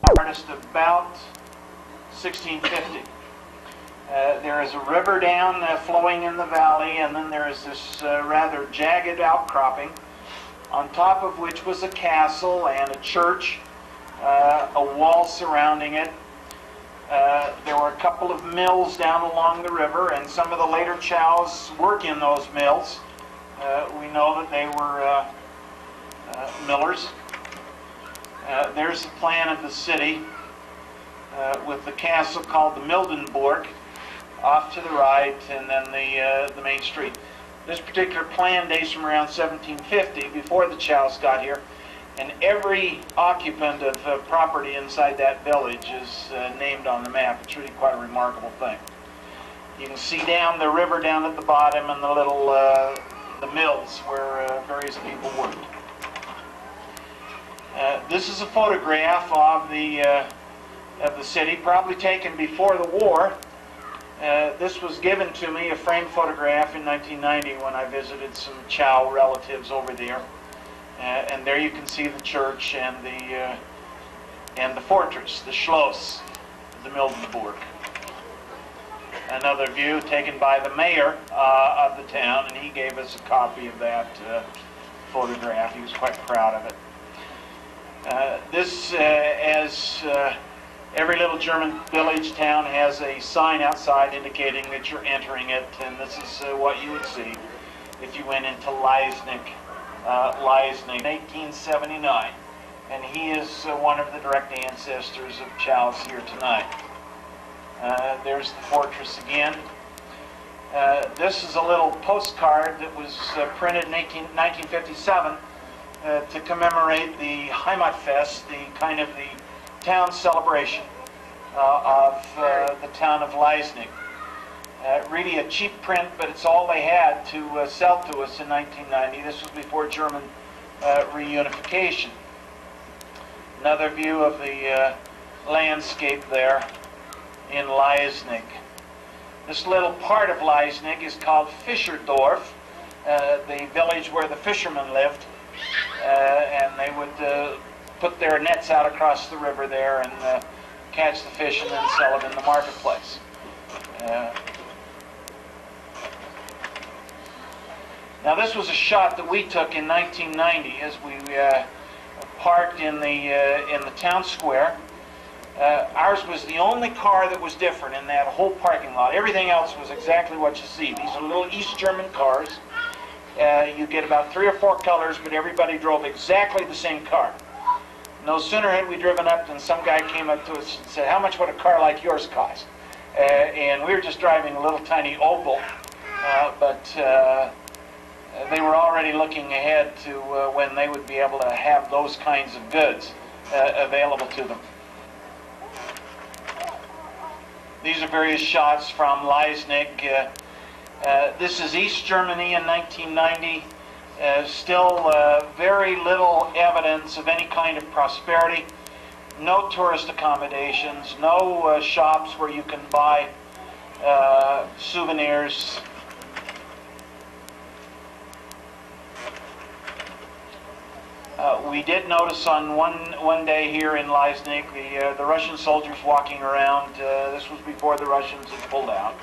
artist about 1650. There is a river down flowing in the valley, and then there is this rather jagged outcropping, on top of which was a castle and a church, a wall surrounding it. There were a couple of mills down along the river, and some of the later chows work in those mills. We know that they were millers. There's the plan of the city with the castle called the Mildenburg off to the right, and then the main street. This particular plan dates from around 1750, before the chows got here, and every occupant of property inside that village is named on the map. It's really quite a remarkable thing. You can see down the river down at the bottom, and the little the mills where various people worked. This is a photograph of the city, probably taken before the war. This was given to me, a framed photograph, in 1990 when I visited some chow relatives over there. And there you can see the church and the fortress, the Schloss, the Mildenburg. Another view taken by the mayor of the town, and he gave us a copy of that photograph. He was quite proud of it. As every little German village town has a sign outside indicating that you're entering it, and this is what you would see if you went into Leisnig, 1879. And he is one of the direct ancestors of chows here tonight. There's the fortress again. This is a little postcard that was printed in 1957 to commemorate the Heimatfest, the kind of the town celebration of the town of Leisnig. Really a cheap print, but it's all they had to sell to us in 1990. This was before German reunification. Another view of the landscape there in Leisnig. This little part of Leisnig is called Fischerdorf, the village where the fishermen lived, and they would put their nets out across the river there and catch the fish and then sell it in the marketplace. Now this was a shot that we took in 1990 as we parked in the town square. Ours was the only car that was different in that whole parking lot. Everything else was exactly what you see. These are little East German cars. You get about 3 or 4 colors, but everybody drove exactly the same car. No sooner had we driven up than some guy came up to us and said, "How much would a car like yours cost?" And we were just driving a little tiny Opel, but they were already looking ahead to when they would be able to have those kinds of goods available to them. These are various shots from Leisnig. This is East Germany in 1990. Still very little evidence of any kind of prosperity. No tourist accommodations, no shops where you can buy souvenirs. We did notice on one day here in Leisnig the Russian soldiers walking around. This was before the Russians had pulled out.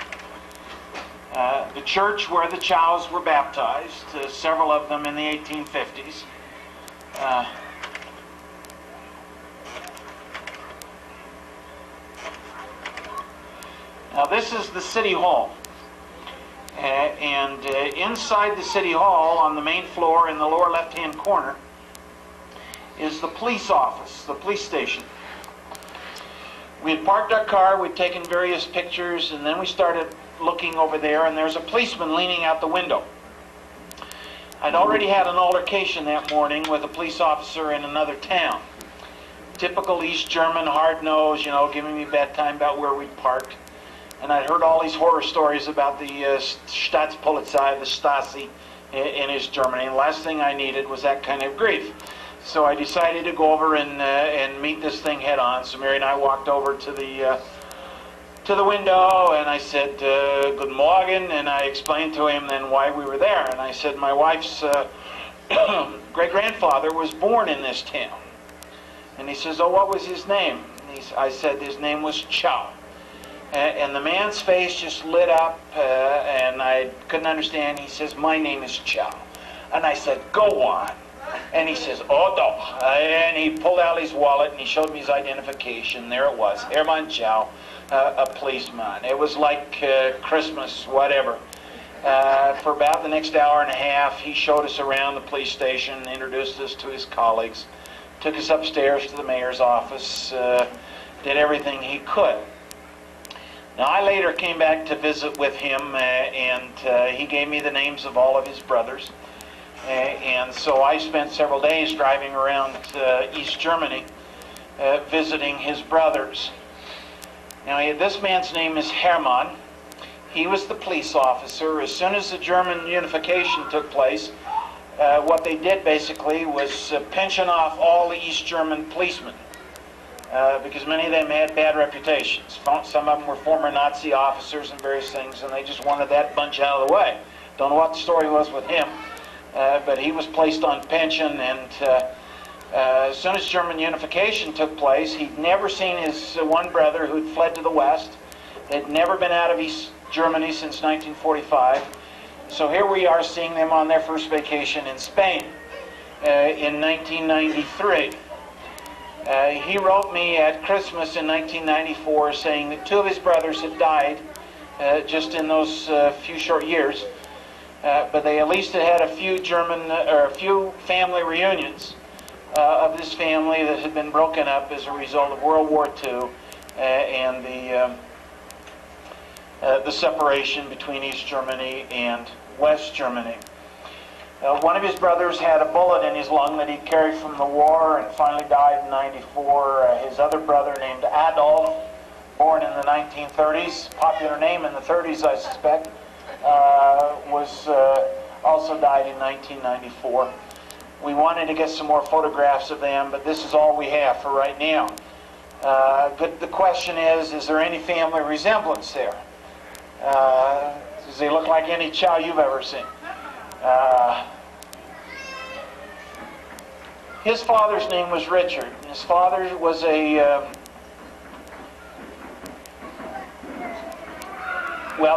The church where the chows were baptized, several of them in the 1850s. Now this is the city hall. And inside the city hall, on the main floor in the lower left-hand corner, is the police office, the police station. We had parked our car, we'd taken various pictures, and then we started looking over there, and there's a policeman leaning out the window. I'd already had an altercation that morning with a police officer in another town. Typical East German, hard-nosed, you know, giving me bedtime about where we'd parked. And I'd heard all these horror stories about the Staatspolizei, the Stasi in East Germany. And the last thing I needed was that kind of grief. So I decided to go over and meet this thing head on. So Mary and I walked over to the window, and I said, "Good morning," and I explained to him then why we were there. And I said, "My wife's great-grandfather was born in this town." And he says, "Oh, what was his name?" And I said his name was Zschau. And the man's face just lit up, and I couldn't understand. He says, "My name is Zschau." And I said, "Go on." And he says, "Oh, no." And he pulled out his wallet and he showed me his identification. There it was, Hermann Zschau, a policeman. It was like Christmas, whatever. For about the next hour and a half, he showed us around the police station, introduced us to his colleagues, took us upstairs to the mayor's office, did everything he could. Now, I later came back to visit with him, and he gave me the names of all of his brothers. And so I spent several days driving around East Germany visiting his brothers. Now, this man's name is Hermann. He was the police officer. As soon as the German unification took place, what they did basically was pension off all the East German policemen, because many of them had bad reputations. Some of them were former Nazi officers and various things, and they just wanted that bunch out of the way. Don't know what the story was with him, but he was placed on pension, and as soon as German unification took place, he'd never seen his one brother who'd fled to the West. They'd never been out of East Germany since 1945. So here we are seeing them on their first vacation in Spain in 1993. He wrote me at Christmas in 1994 saying that two of his brothers had died just in those few short years, but they at least had a few family reunions of this family that had been broken up as a result of World War II and the separation between East Germany and West Germany. One of his brothers had a bullet in his lung that he carried from the war and finally died in '94. His other brother, named Adolf, born in the 1930s, popular name in the 30s, I suspect, was also died in 1994. We wanted to get some more photographs of them, but this is all we have for right now. But the question is there any family resemblance there? Does he look like any Zschau you've ever seen? His father's name was Richard. His father was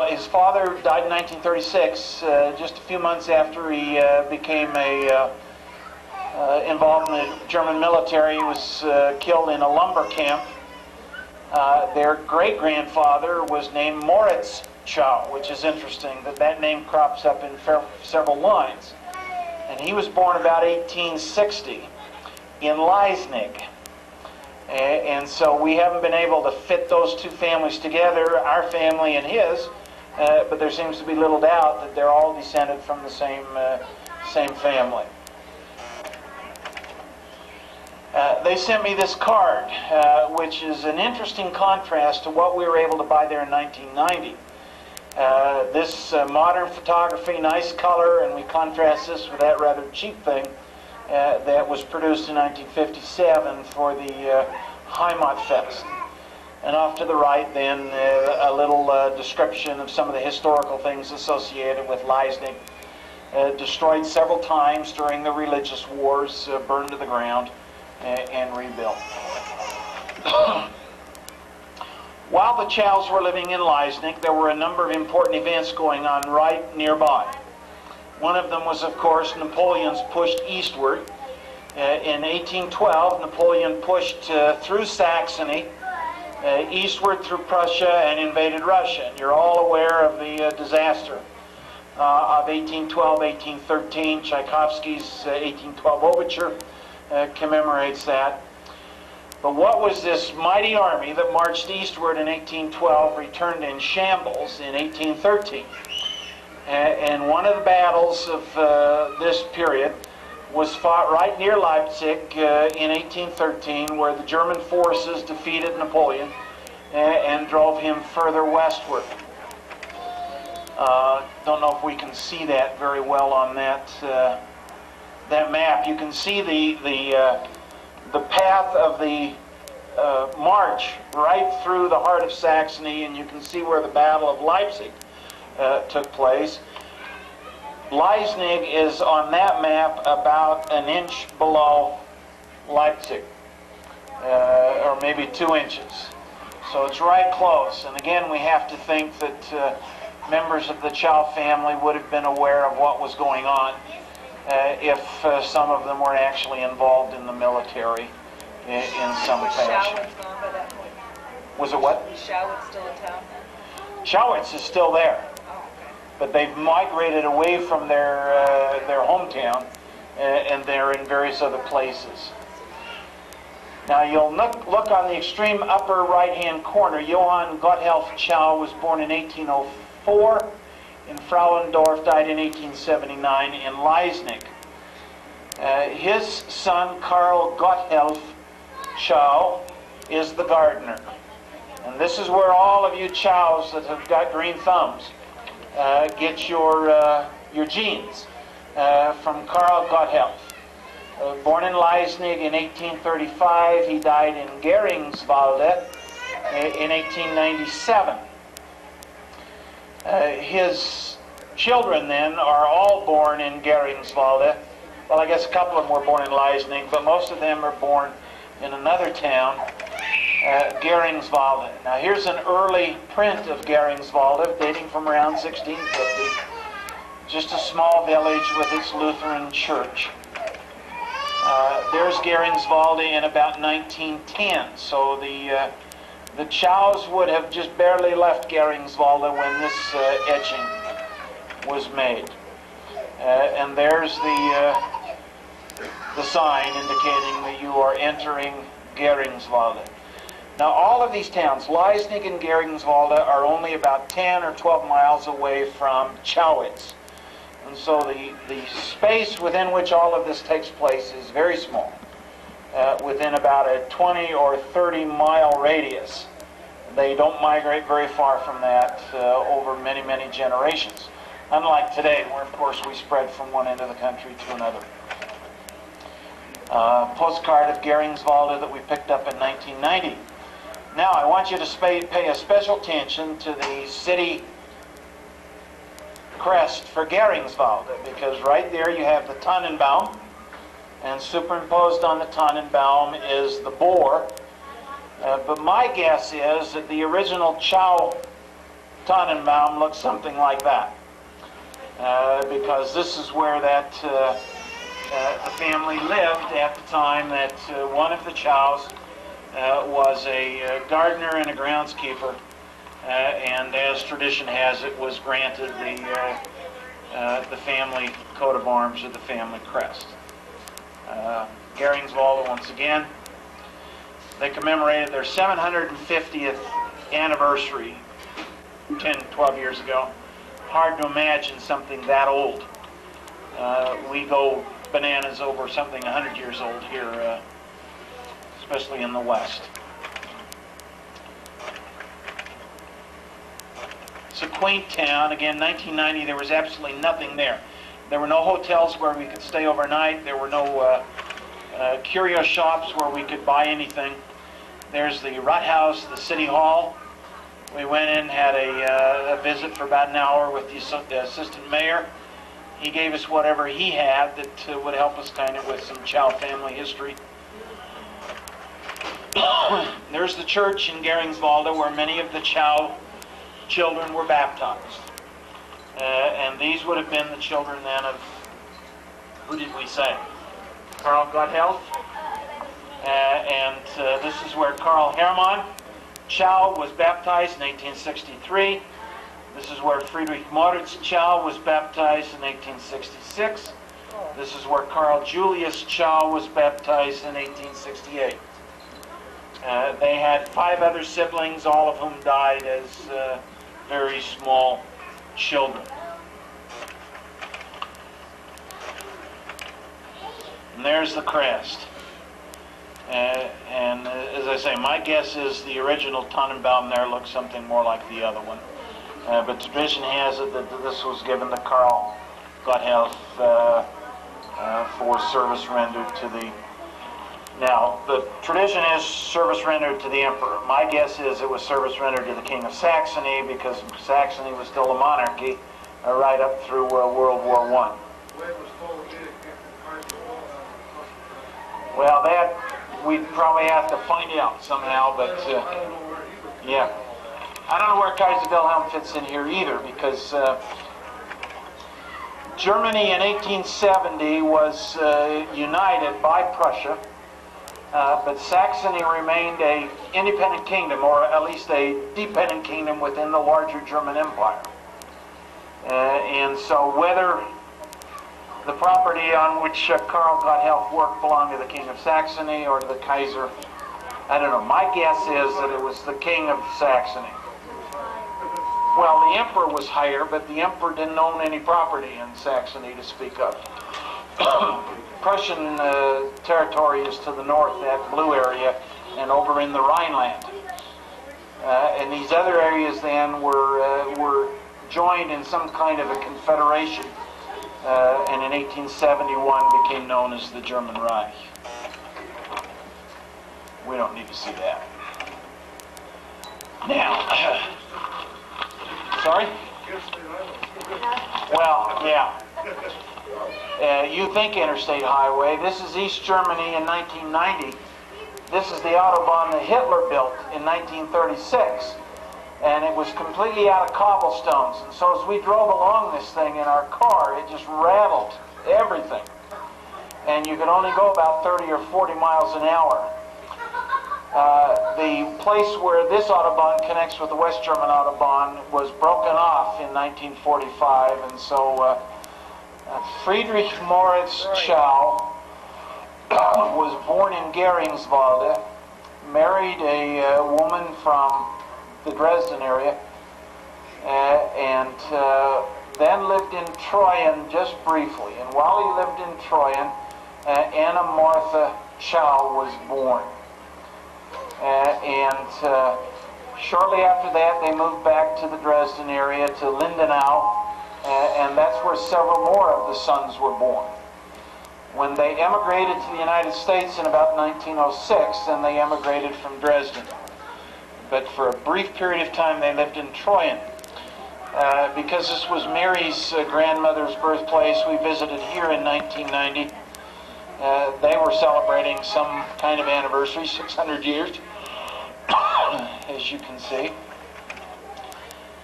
his father died in 1936, just a few months after he became involved in the German military. He was killed in a lumber camp. Their great-grandfather was named Moritz Zschau, which is interesting that name crops up in several lines. And he was born about 1860 in Leisnig. And so we haven't been able to fit those two families together, our family and his, but there seems to be little doubt that they're all descended from the same family. They sent me this card, which is an interesting contrast to what we were able to buy there in 1990. This modern photography, nice color, and we contrast this with that rather cheap thing that was produced in 1957 for the Heimatfest. And off to the right then, a little description of some of the historical things associated with Leisnig. Destroyed several times during the religious wars, burned to the ground, and rebuilt. While the Zschaus were living in Leisnig, there were a number of important events going on right nearby. One of them was, of course, Napoleon's push eastward. In 1812, Napoleon pushed through Saxony, eastward through Prussia, and invaded Russia. And you're all aware of the disaster of 1812-1813. Tchaikovsky's 1812 overture commemorates that. But what was this mighty army that marched eastward in 1812 returned in shambles in 1813? And one of the battles of this period was fought right near Leipzig in 1813, where the German forces defeated Napoleon and drove him further westward. Don't know if we can see that very well on that map. You can see the path of the march right through the heart of Saxony, and you can see where the Battle of Leipzig took place. Leisnig is on that map about an inch below Leipzig. or maybe 2 inches. So it's right close. And again, we have to think that members of the Zschau family would have been aware of what was going on if some of them were actually involved in the military in some fashion. Was Zschau gone by that point? Was it what? Is Zschau still in town? Zschau is still there, Oh, okay. but they've migrated away from their hometown, and they're in various other places. Now you'll look on the extreme upper right-hand corner. Johann Gotthelf Zschau was born in 1804 in Frauendorf, died in 1879 in Leisnig. His son, Karl Gotthelf Zschau, is the gardener. And this is where all of you Zschaus that have got green thumbs get your genes from Karl Gotthelf. Born in Leisnig in 1835, he died in Geringswalde in 1897. His children then are all born in Geringswalde. Well, I guess a couple of them were born in Leisnig, but most of them are born in another town, Geringswalde. Now here's an early print of Geringswalde dating from around 1650. Just a small village with its Lutheran church. There's Geringswalde in about 1910. So the Zschaus would have just barely left Geringswalde when this etching was made. And there's the sign indicating that you are entering Geringswalde. Now all of these towns, Leisnig and Geringswalde, are only about 10 or 12 miles away from Chowitz. And so the space within which all of this takes place is very small, within about a 20 or 30 mile radius. They don't migrate very far from that over many, many generations. Unlike today, where of course we spread from one end of the country to another. Postcard of Geringswalde that we picked up in 1990. Now I want you to pay a special attention to the city crest for Geringswalde, because right there you have the Tannenbaum, and superimposed on the Tannenbaum is the boar. But my guess is that the original Zschau Tannenbaum looks something like that, because this is where that the family lived at the time that one of the Zschaus was a gardener and a groundskeeper. And as tradition has it, was granted the family coat of arms or the family crest. Geringswalde, once again, they commemorated their 750th anniversary 10, 12 years ago. Hard to imagine something that old. We go bananas over something 100 years old here, especially in the West. It's a quaint town. Again, 1990, there was absolutely nothing there. There were no hotels where we could stay overnight. There were no curio shops where we could buy anything. There's the Rathaus, the city hall. We went in, had a visit for about an hour with the assistant mayor. He gave us whatever he had that would help us kind of with some Zschau family history. There's the church in Geringswalde where many of the Zschau children were baptized. And these would have been the children then of, who did we say? Karl Gotthelf. And this is where Karl Hermann Zschau was baptized in 1863. This is where Friedrich Moritz Zschau was baptized in 1866. This is where Karl Julius Zschau was baptized in 1868. They had 5 other siblings, all of whom died as very small children. And there's the crest. And as I say, my guess is the original Tannenbaum there looks something more like the other one. But tradition has it that this was given to Karl Gotthelf for service rendered to the... Now, the tradition is service rendered to the emperor. My guess is it was service rendered to the king of Saxony, because Saxony was still a monarchy right up through World War I. Well, we'd probably have to find out somehow, but yeah. I don't know where Kaiser Wilhelm fits in here either, because Germany in 1870 was united by Prussia, but Saxony remained an independent kingdom, or at least a dependent kingdom within the larger German Empire. And so whether the property on which Karl Gotthelf worked belonged to the King of Saxony or to the Kaiser, I don't know. My guess is that it was the King of Saxony. Well, the Emperor was higher, but the Emperor didn't own any property in Saxony to speak of. Prussian territory is to the north, that blue area, and over in the Rhineland. And these other areas then were joined in some kind of a confederation, and in 1871 became known as the German Reich. We don't need to see that. Now, sorry? Well, yeah. You think interstate highway. This is East Germany in 1990. This is the Autobahn that Hitler built in 1936. And it was completely out of cobblestones. And so as we drove along this thing in our car, it just rattled everything. And you could only go about 30 or 40 miles an hour. The place where this Autobahn connects with the West German Autobahn was broken off in 1945, and so Friedrich Moritz Zschau was born in Geringswalde, married a woman from the Dresden area, and then lived in Troyen just briefly. And while he lived in Troyen, Anna Martha Zschau was born. And shortly after that, they moved back to the Dresden area, to Lindenau, and that's where several more of the sons were born. When they emigrated to the United States in about 1906, then they emigrated from Dresden. But for a brief period of time, they lived in Troyen. Because this was Mary's grandmother's birthplace, we visited here in 1990. They were celebrating some kind of anniversary, 600 years, as you can see.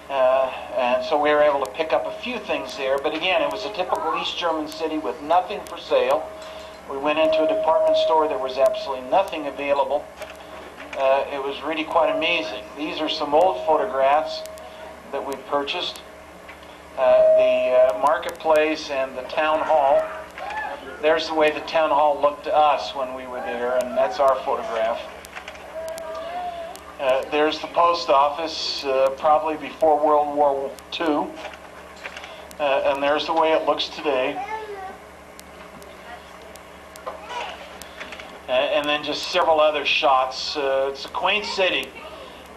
And so we were able to pick up a few things there. But again, it was a typical East German city with nothing for sale. We went into a department store, there was absolutely nothing available. It was really quite amazing. These are some old photographs that we purchased. The marketplace and the town hall. There's the way the town hall looked to us when we were there, and that's our photograph. There's the post office, probably before World War II. And there's the way it looks today. And then just several other shots. It's a quaint city.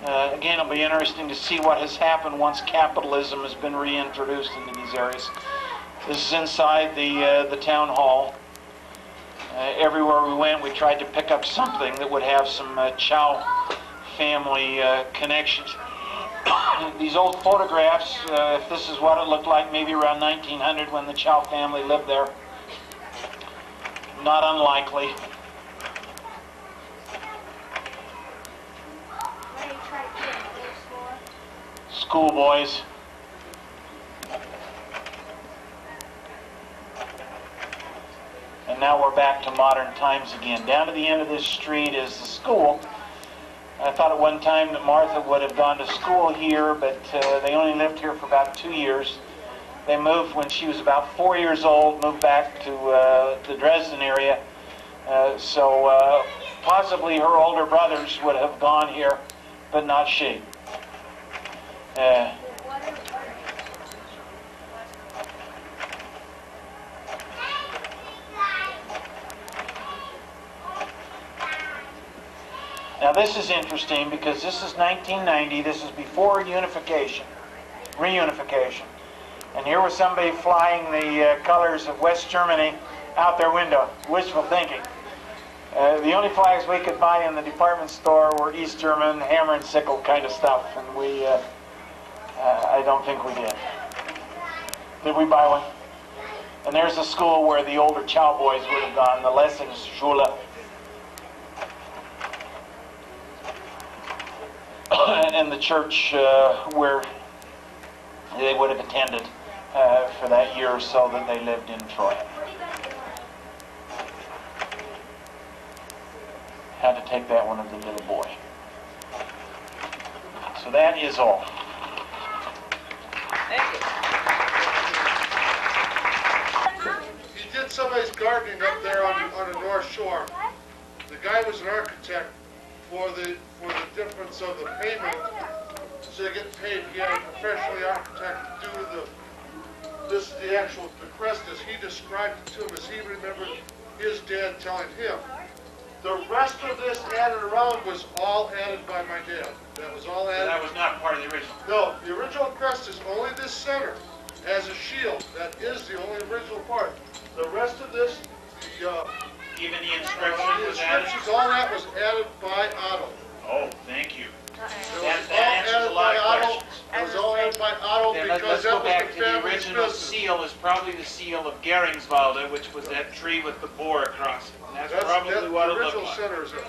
Again, it'll be interesting to see what has happened once capitalism has been reintroduced into these areas. This is inside the town hall. Everywhere we went, we tried to pick up something that would have some Zschau family connections. These old photographs, if this is what it looked like maybe around 1900 when the Zschau family lived there, not unlikely. Schoolboys. And now we're back to modern times again. Down to the end of this street is the school. I thought at one time that Martha would have gone to school here, but they only lived here for about 2 years. They moved when she was about 4 years old, moved back to the Dresden area. So possibly her older brothers would have gone here, but not she. Now this is interesting because this is 1990, this is before reunification. And here was somebody flying the colors of West Germany out their window, wishful thinking. The only flags we could buy in the department store were East German, hammer and sickle kind of stuff, and we, I don't think we did. Did we buy one? And there's a school where the older Zschau boys would have gone, the Lessings Schule. and the church where they would have attended for that year or so that they lived in Troy. Had to take that one of the little boy. So that is all. Thank you. He did somebody's gardening up there on the North Shore. The guy was an architect for the difference of the payment. So they get paid. He had a professional architect do the actual crest as he described it to him as he remembered his dad telling him. The rest of this added around was all added by my dad. That was all added. That was not part of the original. No, the original crest is only this center as a shield. That is the only original part. The rest of this, Even the inscription was added? inscriptions, all that was added by Otto. Oh, thank you. It That was all answers a added lot by of Otto. questions. It was all added by Otto Then because let's that go was back the to the family's original business. seal is probably the seal of Geringswalde, which was that tree with the boar across it. And that's probably That's what the it looked original like. center is it.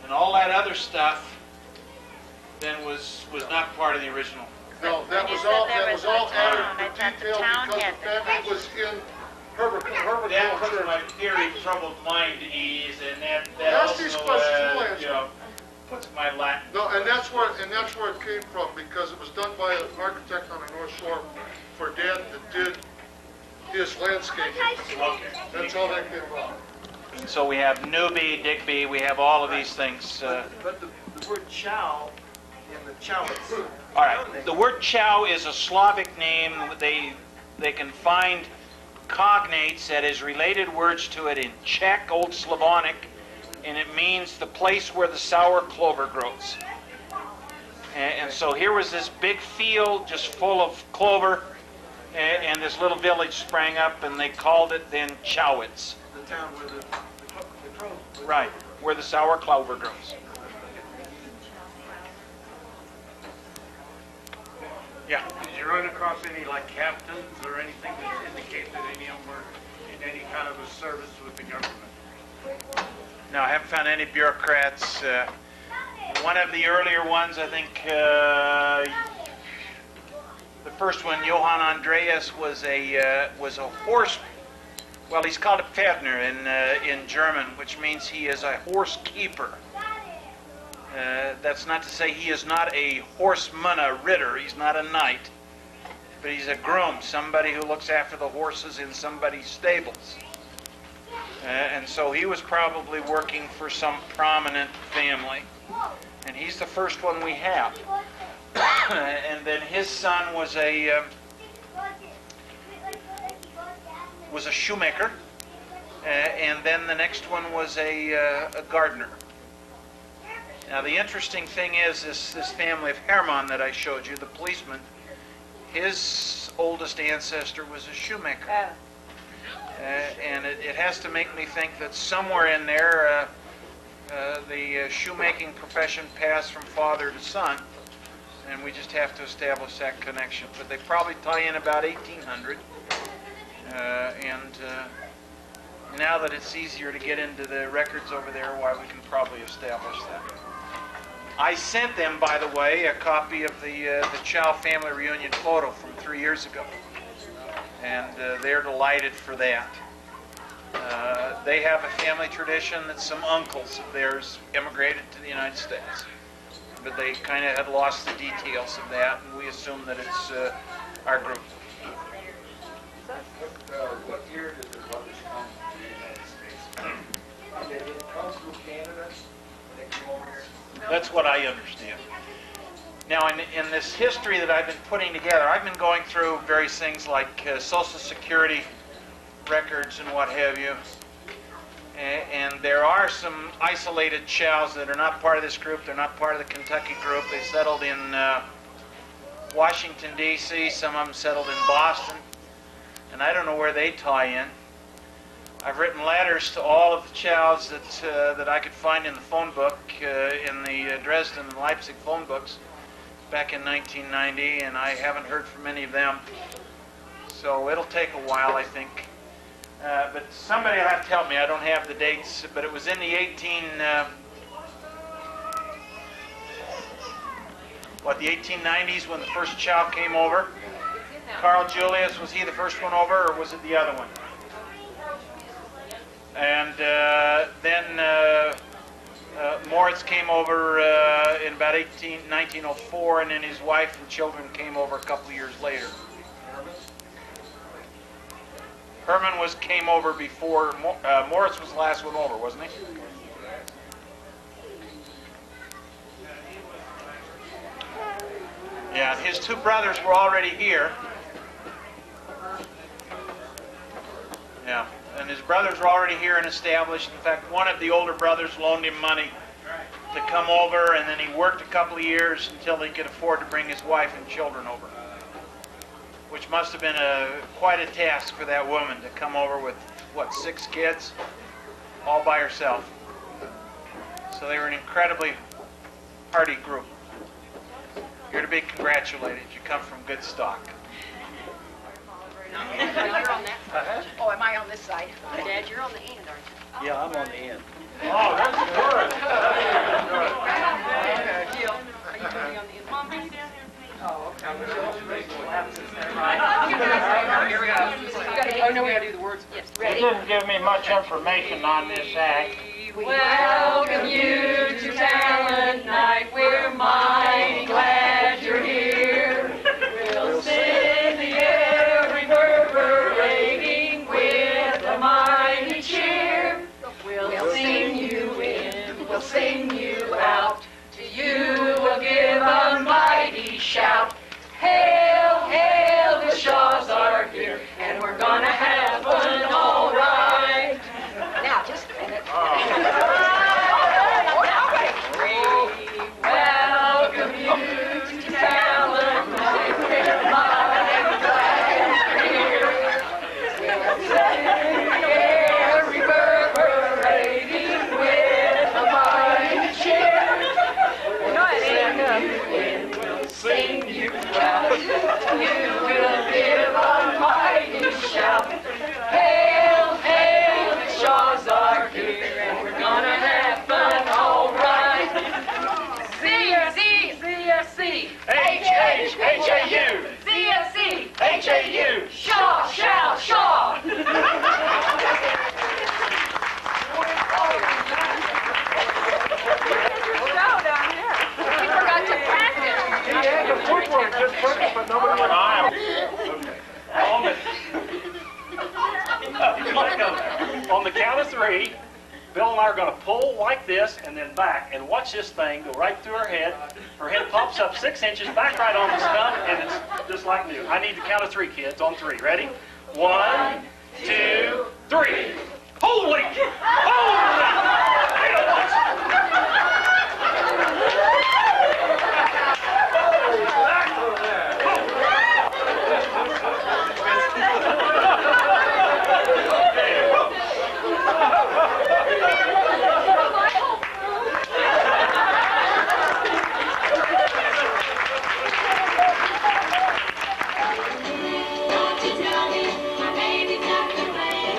And all that other stuff then was not part of the original. No, that You was said all, there that was was all a town. added I in thought the detail town because had the the family was in Herbert That was 100. my very troubled mind to ease, and that Ask also, these questions, we'll answer. you know, puts my Latin. No, and that's where it came from because it was done by an architect on the North Shore for Dad that did his landscaping. Okay. That's how that came about. And so we have Newby, Digby, we have all of these things. But the word chow in the Chowits. All right, the word chow is a Slavic name. They can find cognates that is related words to it in Czech, Old Slavonic, and it means the place where the sour clover grows. And so here was this big field just full of clover, and this little village sprang up, and they called it then Chowits. The town where the crow. Right, where the sour clover grows. Yeah. Did you run across any like captains or anything that indicate that any of them were in any kind of a service with the government? No, I haven't found any bureaucrats. One of the earlier ones, I think, the first one, Johann Andreas, was a horse. Well, he's called a Pferdner in German, which means he is a horse keeper. That's not to say he is not a horseman, a ritter. He's not a knight, but he's a groom, somebody who looks after the horses in somebody's stables. And so he was probably working for some prominent family, and he's the first one we have. And then his son was a shoemaker, and then the next one was a gardener. Now the interesting thing is this family of Hermann that I showed you, the policeman, his oldest ancestor was a shoemaker. And it has to make me think that somewhere in there the shoemaking profession passed from father to son, and we just have to establish that connection. But they probably tie in about 1800, and now that it's easier to get into the records over there, why we can probably establish that. I sent them, by the way, a copy of the Chow family reunion photo from 3 years ago, and they're delighted for that. They have a family tradition that some uncles of theirs immigrated to the United States, but they kind of had lost the details of that, and we assume that it's our group. What year did the brothers come to the United States? Did it come through Canada? They came over here? That's what I understand. Now, in this history that I've been putting together, I've been going through various things like Social Security records and what have you. And there are some isolated Chows that are not part of this group. They're not part of the Kentucky group. They settled in Washington, D.C. Some of them settled in Boston. And I don't know where they tie in. I've written letters to all of the Chows that I could find in the phone book, in the Dresden and Leipzig phone books back in 1990, and I haven't heard from any of them. So it'll take a while, I think. But somebody will have to help me. I don't have the dates, but it was in the what, the 1890s when the first Zschau came over. Carl Julius, was he the first one over, or was it the other one? And then Moritz came over in about 1904, and then his wife and children came over a couple of years later. Herman came over before, Moritz was the last one over, wasn't he? Yeah, his two brothers were already here. Yeah, and his brothers were already here and established. In fact, one of the older brothers loaned him money to come over, and then he worked a couple of years until he could afford to bring his wife and children over, which must have been quite a task for that woman to come over with, what, 6 kids, all by herself. So they were an incredibly hardy group. You're to be congratulated. You come from good stock. You're on that side. Oh, am I on this side? Dad, you're on the end, aren't you? Yeah, I'm on the end. Oh, that's good. Jill, are you going to be on the end? Mom, bring you down here. Oh, okay. Here we go. Oh, no, we got to do the words. Yes, He ready? didn't give me much information on this act. Welcome you to Talent Night. We're mighty glad you're here. We'll sing the air reverberating with a mighty cheer. We'll sing you in, we'll sing you out. To you we'll give a mighty shout. Hail, hail, the Zschaus are here, and we're gonna have fun, all right. Now, just a minute. We welcome you to Talent Night. We're mighty glad you're here. We'll sing the air reverberating with a mighty cheer. We'll sing you out. You will give a mighty shout. Hail, hail, the Zschaus are here, and we're gonna have fun, all right. Z-Z-Z-S-C H-H-H-A-U. Z-S-C H-A-U. Shaw, Shaw, Shaw. We forgot to practice. Yeah, the footwork just practice, but nobody went on. On the count of 3, Bill and I are going to pull like this and then back, and watch this thing go right through her head. Her head pops up 6 inches, back right on the stump, and it's just like new. I need the count of 3, kids. On 3. Ready? 1, 2, 3. Holy! Baby's got the rain.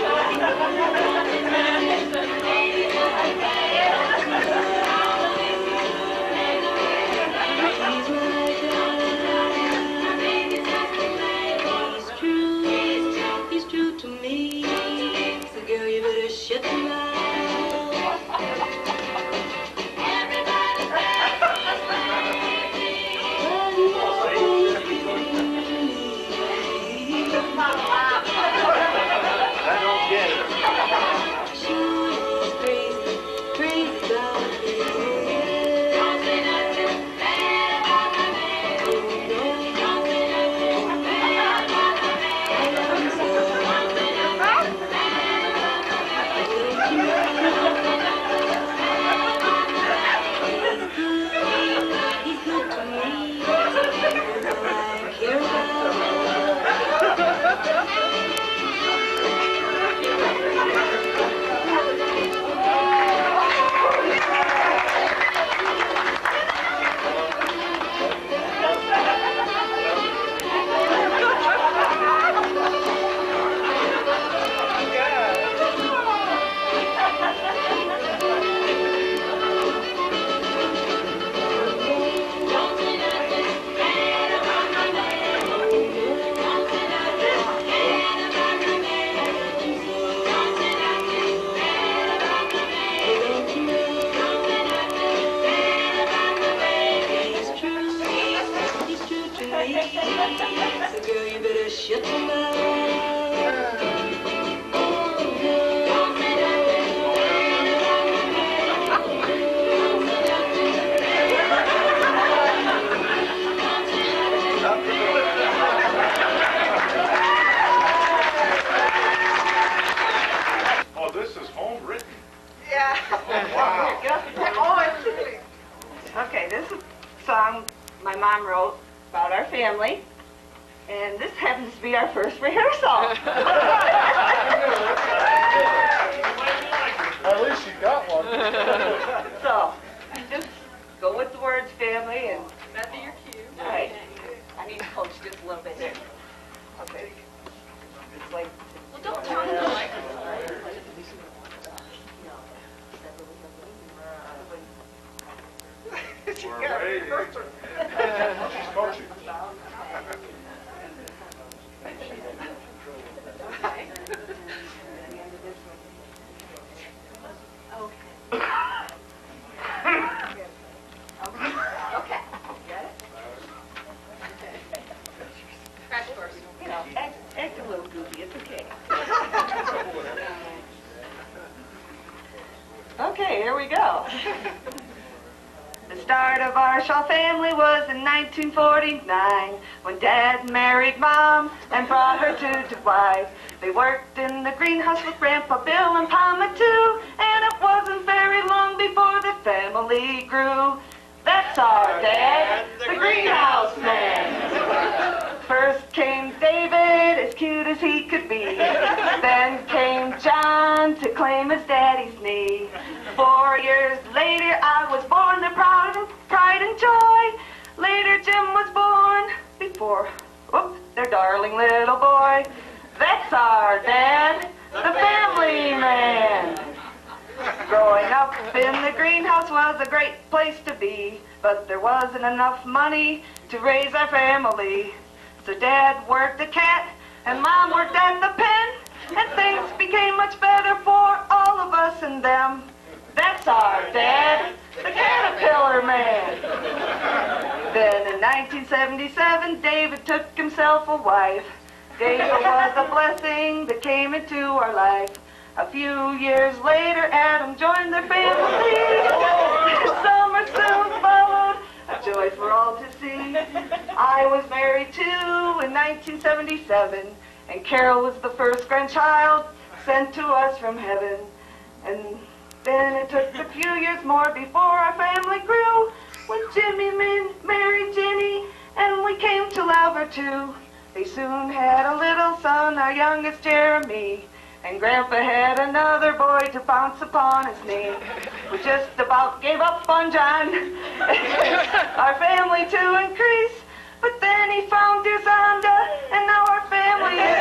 song my mom wrote about our family, and this happens to be our first rehearsal. At least you got one. So, just go with the words, family, and... Matthew, you're cute. All right. I need to coach just a little bit here. Okay. It's like... Well, don't talk to the microphone. We're ready. She's coaching. Okay. Got it? Crash course. You know, act a little goofy. It's okay. Okay, here we go. The start of our Zschau family was in 1949 when Dad married Mom and brought her to wife. They worked in the greenhouse with Grandpa Bill and Mama too, and it wasn't very long before the family grew. That's our Dad, the greenhouse man. First came David, as cute as he could be. Then came John to claim his daddy's knee. 4 years later, I was born to pride and joy. Later, Jim was born before, their darling little boy. That's our Dad, the family man. Growing up in the greenhouse was a great place to be, but there wasn't enough money to raise our family. So Dad worked the cat, and Mom worked at the pen, and things became much better for all of us and them. That's our Dad, the caterpillar man. Then in 1977, David took himself a wife. David was a blessing that came into our life. A few years later, Adam joined their family. Summer soon followed, a joy for all to see. I was married too in 1977, and Carol was the first grandchild sent to us from heaven. And then it took a few years more before our family grew, when Jimmy married Jenny, and we came to love her too. They soon had a little son, our youngest Jeremy, and Grandpa had another boy to bounce upon his knee. We just about gave up on John, our family to increase, but then he found dear Zonda, and now our family is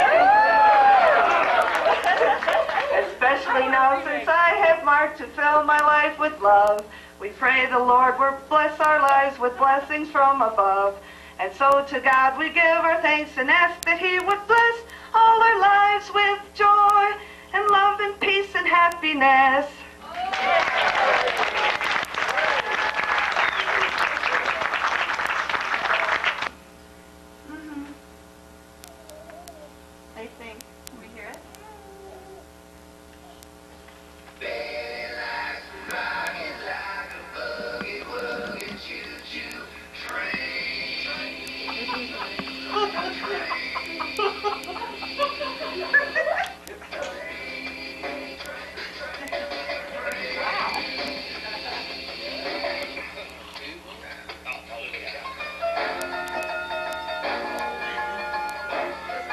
especially now since I have Mark to fill my life with love. We pray the Lord will bless our lives with blessings from above. And so to God we give our thanks and ask that He would bless all our lives with joy and love and peace and happiness. I think. Can we hear it?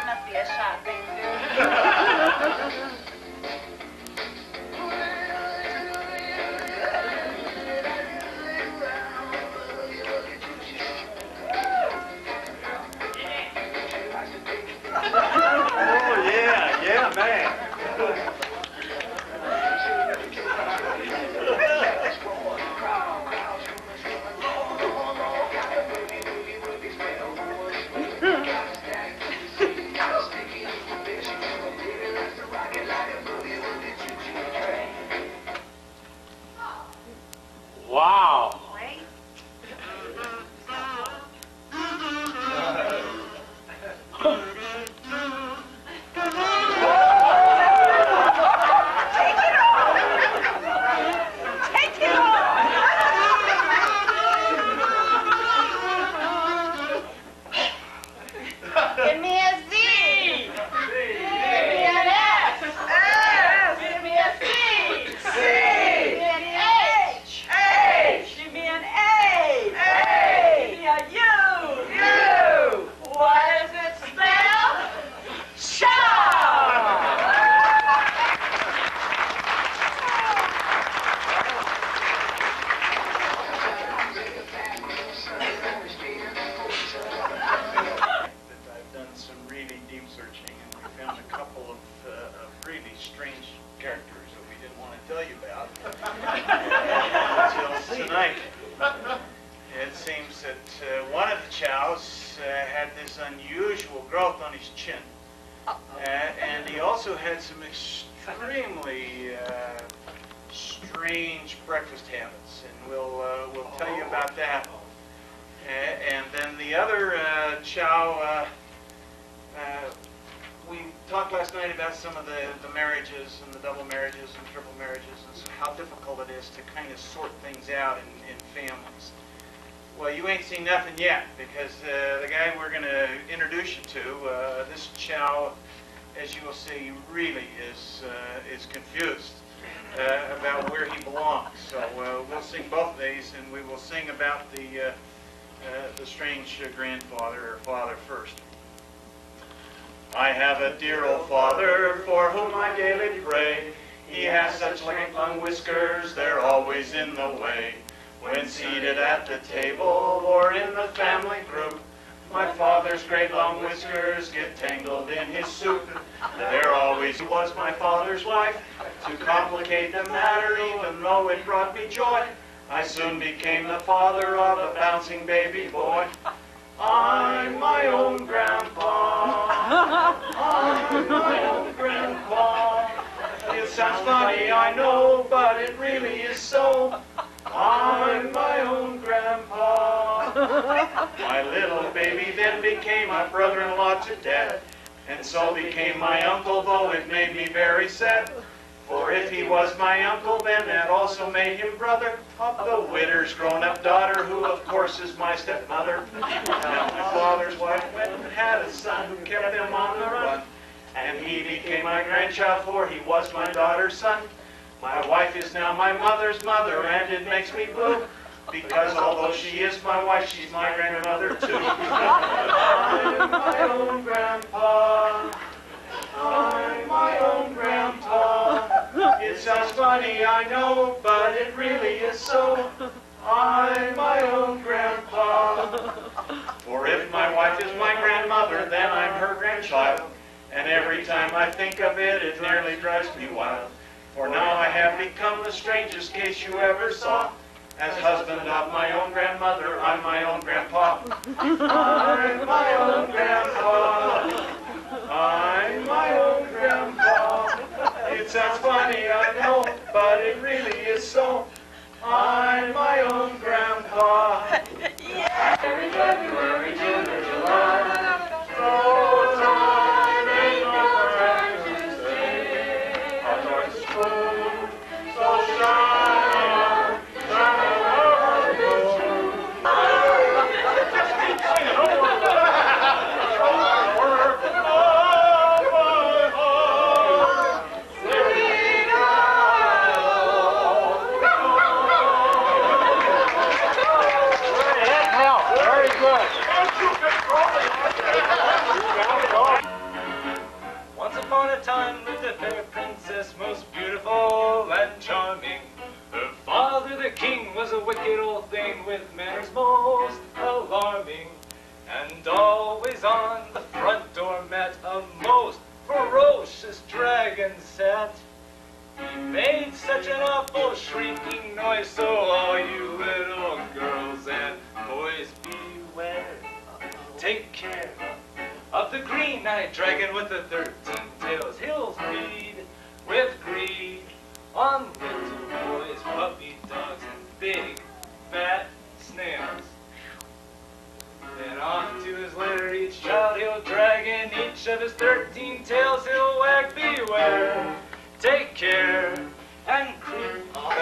Must be a shot thing, too. Oh, yeah, man. Wow. Give me a Z. Give me an S. Give me a C. Give me an H. Give me night. It seems that one of the chows had this unusual growth on his chin. And he also had some extremely strange breakfast habits, and we'll tell you about that. And then the other chow, we talked last night about some of the marriages and the double marriages and triple marriages, and so how difficult it is to kind of sort things out in families. Well, you ain't seen nothing yet, because the guy we're going to introduce you to, this chow, as you will see, really is confused about where he belongs. So we'll sing both of these, and we will sing about the strange grandfather or father first. I have a dear old father for whom I daily pray. He has such long whiskers, they're always in the way. When seated at the table or in the family group, my father's great long whiskers get tangled in his soup. There always was my father's wife. To complicate the matter, even though it brought me joy, I soon became the father of a bouncing baby boy. I'm my own grandpa. I'm my own grandpa. It sounds funny, I know, but it really is so. I'm my own grandpa. My little baby then became my brother-in-law to dad, and so became my uncle, though it made me very sad. For if he was my uncle, then that also made him brother of the widow's grown-up daughter, who of course is my stepmother. Now my father's wife went and had a son who kept them on the run, and he became my grandchild, for he was my daughter's son. My wife is now my mother's mother, and it makes me blue, because although she is my wife, she's my grandmother too. I'm my own grandpa. I'm my own grandpa. It sounds funny, I know, but it really is so. I'm my own grandpa. For if my wife is my grandmother, then I'm her grandchild. And every time I think of it, it nearly drives me wild. For now I have become the strangest case you ever saw. As husband of my own grandmother, I'm my own grandpa. I'm my own grandpa. I'm my own grandpa. It sounds funny, I know, but it really is so. I'm my own grandpa. Every February, June, or July, so time ain't no time to stay. Our North Spoon, so shine on, shine on the moon. Once upon a time lived a fair princess, most beautiful and charming. Her father, the king, was a wicked old thing with manners most alarming. And always on the front door met a most ferocious dragon sat. He made such an awful shrieking noise, so all you little girls and boys beware. Take care of the green-eyed dragon with the 13 tails. He'll feed with greed on little boys, puppy dogs, and big, fat snails. Then off to his lair each child he'll drag, in each of his 13 tails he'll wag. Beware, take care, and creep on.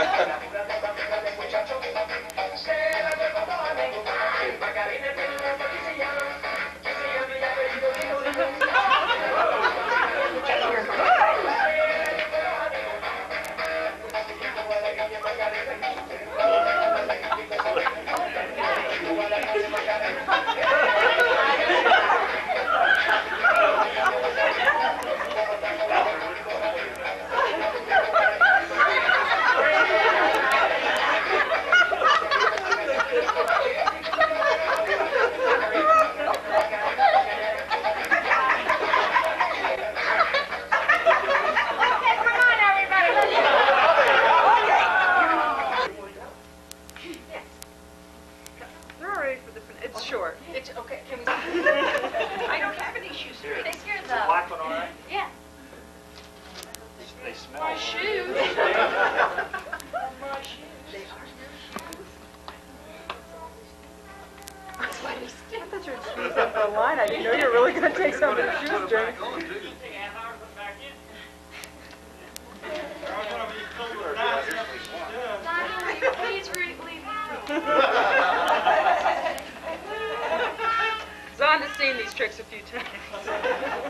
line. I didn't know you were really going to take something to shoestring. Please leave. Zon has seen these tricks a few times.